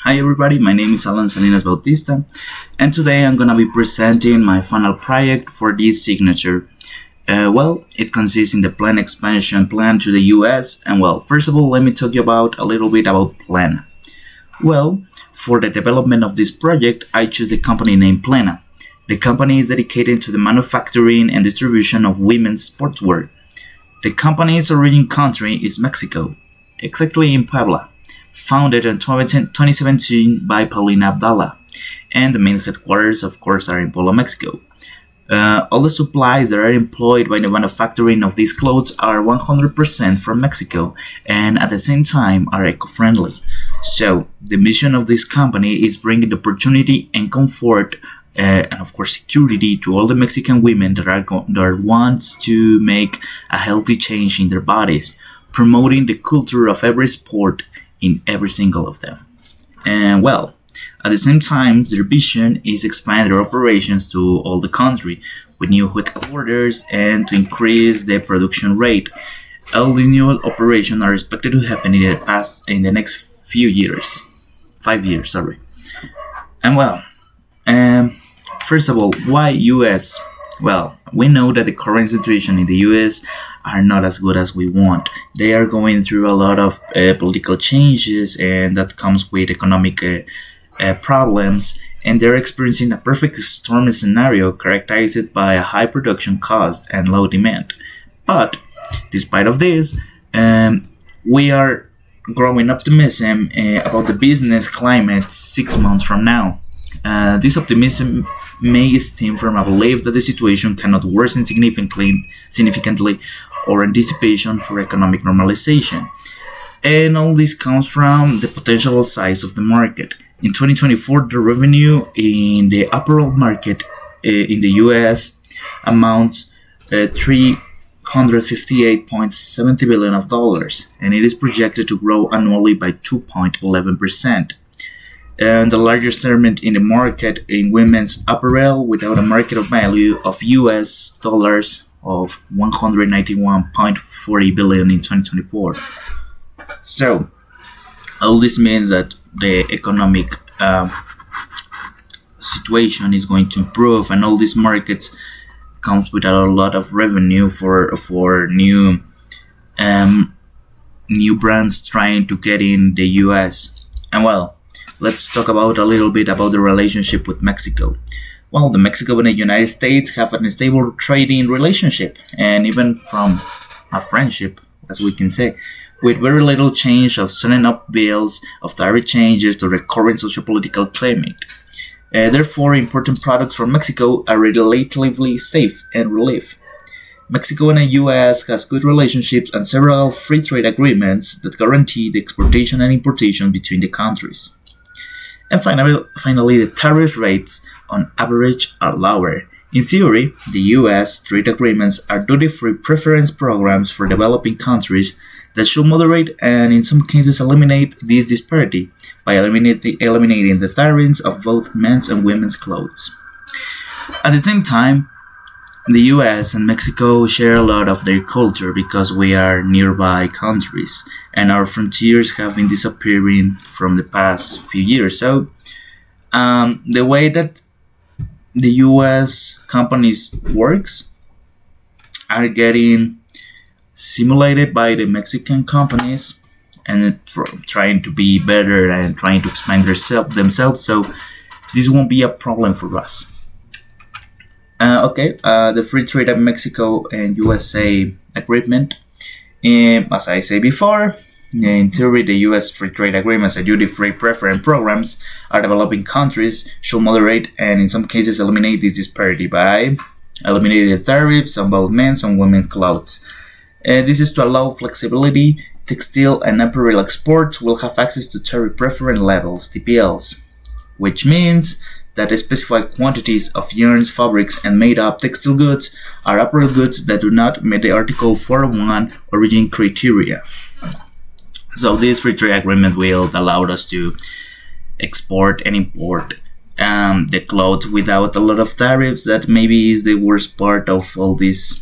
Hi everybody, my name is Alan Salinas Bautista, and today I'm gonna be presenting my final project for this signature. It consists in the plan expansion plan to the US, and first of all, let me talk you about a little bit about plan. For the development of this project, I choose the company named Plena. The company is dedicated to the manufacturing and distribution of women's sportswear. The company's origin country is Mexico, exactly in Puebla, founded in 2017 by Paulina Abdala, and the main headquarters, of course, are in Puebla, Mexico. All the supplies that are employed by the manufacturing of these clothes are 100% from Mexico, and at the same time are eco-friendly. So, the mission of this company is bringing opportunity and comfort and of course security to all the Mexican women that wants to make a healthy change in their bodies, promoting the culture of every sport in every single of them. And at the same time, their vision is expand their operations to all the country with new headquarters and to increase the production rate. All these new operations are expected to happen in the next few years, 5 years, sorry. And first of all, why US? We know that the current situation in the US are not as good as we want. They are going through a lot of political changes, and that comes with economic problems, and they're experiencing a perfect storm scenario characterized by a high production cost and low demand. But despite of this, we are growing optimism about the business climate 6 months from now. This optimism may stem from a belief that the situation cannot worsen significantly or anticipation for economic normalization. And all this comes from the potential size of the market. In 2024, the revenue in the apparel market in the US amounts $358.70 billion, and it is projected to grow annually by 2.11%. And the largest segment in the market in women's apparel, without a market value of US dollars of 191.40 billion in 2024. So, all this means that the economic situation is going to improve, and all these markets comes with a lot of revenue for new brands trying to get in the US. And let's talk about a little bit about the relationship with Mexico. The Mexico and the United States have an unstable trading relationship, and even from a friendship, as we can say, with very little change of setting up bills of tariff changes to the current socio-political climate. Therefore, important products from Mexico are relatively safe and relief. Mexico and the US has good relationships and several free trade agreements that guarantee the exportation and importation between the countries. And finally, the tariff rates on average are lower. In theory, the US trade agreements are duty-free preference programs for developing countries that should moderate and in some cases eliminate this disparity by eliminating the tariffs of both men's and women's clothes. At the same time, the US and Mexico share a lot of their culture because we are nearby countries and our frontiers have been disappearing from the past few years. So the way that the US companies works are getting simulated by the Mexican companies and trying to be better and trying to expand themselves. So this won't be a problem for us. The free trade of Mexico and USA agreement. As I said before, in theory, the US free trade agreements and duty-free preference programs are developing countries should moderate and in some cases eliminate this disparity by eliminating the tariffs on both men's and women's clothes. This is to allow flexibility. Textile and apparel exports will have access to tariff preference levels, TPLs, which means that specified quantities of yarns, fabrics, and made-up textile goods are apparel goods that do not meet the Article 401 origin criteria. So this free trade agreement will allow us to export and import the clothes without a lot of tariffs. That maybe is the worst part of all this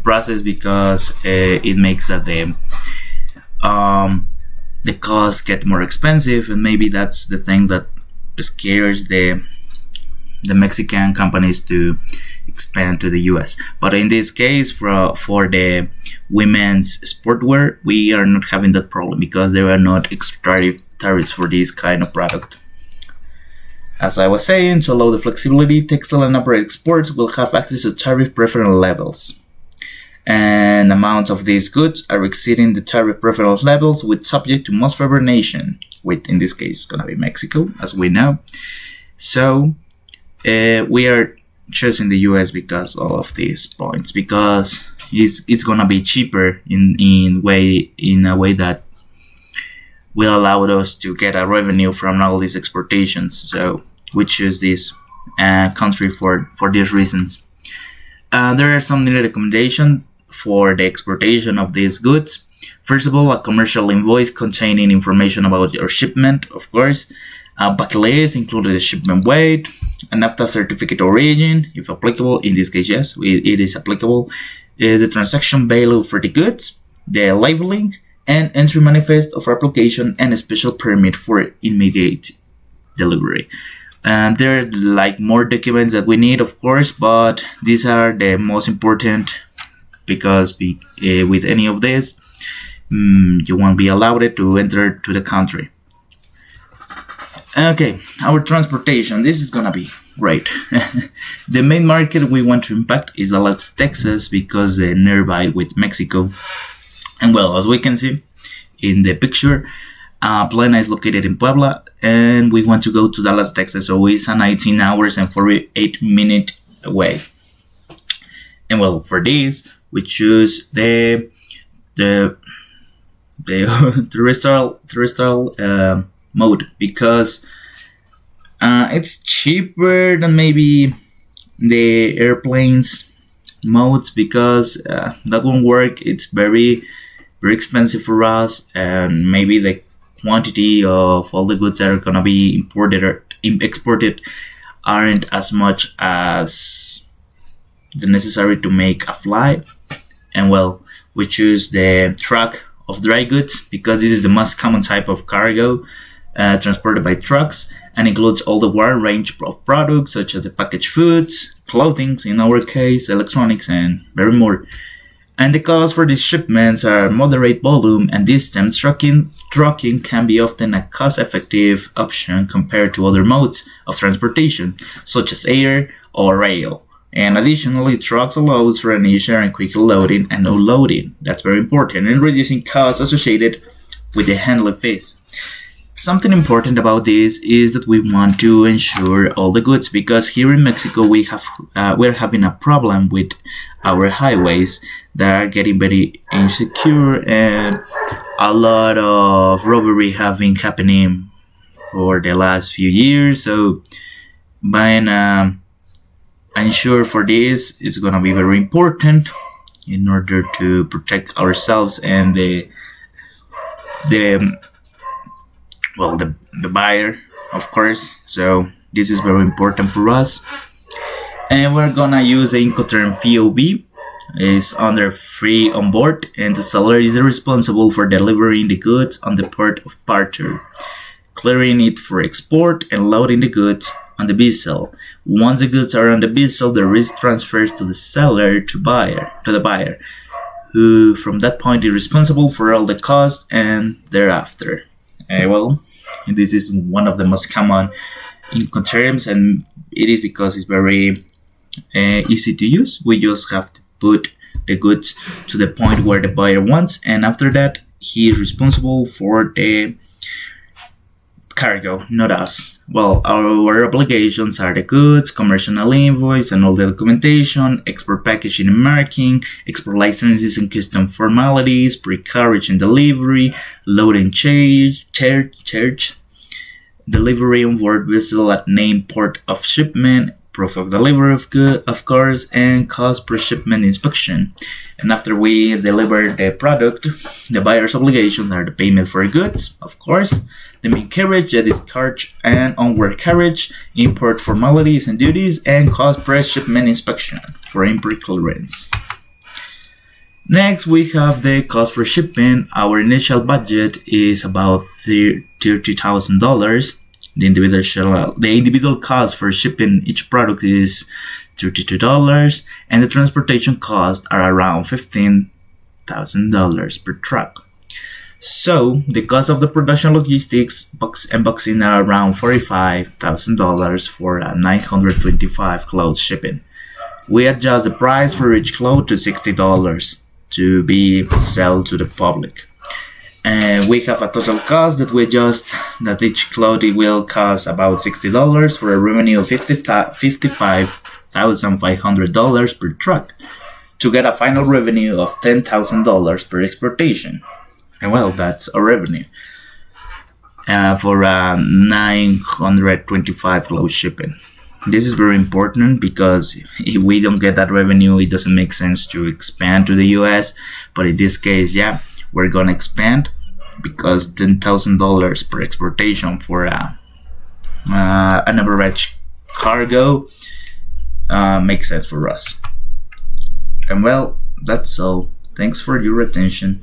process because it makes that the the costs get more expensive, and maybe that's the thing that scares the Mexican companies to expand to the US. But in this case, for the women's sportwear, we are not having that problem because there are not extra tariffs for this kind of product. As I was saying, to allow the flexibility, textile and apparel exports will have access to tariff preference levels. And amounts of these goods are exceeding the tariff preference levels with subject to most favored nation, which in this case is going to be Mexico, as we know. So we are choosing the US because of all of these points, because it's going to be cheaper in a way that will allow us to get a revenue from all these exportations. So we choose this country for these reasons. There are some needed recommendations for the exportation of these goods. First of all, a commercial invoice containing information about your shipment, of course. A backlist including the shipment weight, a NAFTA certificate origin, if applicable. In this case, yes, it is applicable. The transaction value for the goods, the labeling, and entry manifest of application and a special permit for immediate delivery. And there are more documents that we need, of course, but these are the most important because with any of this, you won't be allowed to enter to the country. Okay, our transportation. This is gonna be great. The main market we want to impact is Dallas, Texas, because they're nearby with Mexico. And well, as we can see in the picture, Plena is located in Puebla, and we want to go to Dallas, Texas. So it's a 19 hours and 48-minute away. And well, for this, we choose the terrestrial mode because it's cheaper than maybe the airplanes modes, because that won't work. It's very expensive for us, and maybe the quantity of all the goods that are gonna be imported or exported aren't as much as the necessary to make a flight. And well, we choose the truck of dry goods because this is the most common type of cargo transported by trucks, and includes all the wide range of products such as the packaged foods, clothing, in our case, electronics, and very more. And the cost for these shipments are moderate volume and distance. Trucking can be often a cost-effective option compared to other modes of transportation, such as air or rail. And additionally, trucks allows for an easier and quicker loading and unloading. That's very important, and reducing costs associated with the handling fees. Something important about this is that we want to ensure all the goods, because here in Mexico we're having a problem with our highways that are getting very insecure, and a lot of robbery have been happening for the last few years. So buying ensure for this is going to be very important in order to protect ourselves and the buyer, of course. So this is very important for us, and we're gonna use the Incoterm FOB. Is under free on board, and the seller is responsible for delivering the goods on the port of departure, clearing it for export, and loading the goods on the vessel. Once the goods are on the vessel, the risk transfers to the seller to the buyer, who from that point is responsible for all the costs and thereafter. This is one of the most common Incoterms, and it is because it's very easy to use. We just have to put the goods to the point where the buyer wants, and after that, he is responsible for the cargo, not us. Well, our obligations are the goods, commercial invoice, and all the documentation, export packaging and marking, export licenses and custom formalities, pre-carriage and delivery, load and charge, delivery on board vessel at named port of shipment, proof of delivery of good, of course, and cost per shipment inspection. And after we deliver the product, the buyer's obligations are the payment for goods, of course, the main carriage, the discharge and onward carriage, import formalities and duties, and cost per shipment inspection for import clearance. Next, we have the cost for shipping. Our initial budget is about $30,000. The individual cost for shipping each product is $32, and the transportation costs are around $15,000 per truck. So the cost of the production logistics and boxing are around $45,000 for a 925 clothes shipping. We adjust the price for each cloth to $60 to be sold to the public. And we have a total cost that we adjust that each cloth will cost about $60 for a revenue of $55,500 per truck to get a final revenue of $10,000 per exportation. And well, that's our revenue for 925 clothes shipping. This is very important because if we don't get that revenue, it doesn't make sense to expand to the US. But in this case, yeah, we're gonna expand because $10,000 per exportation for an average cargo makes sense for us. And well, that's all. Thanks for your attention.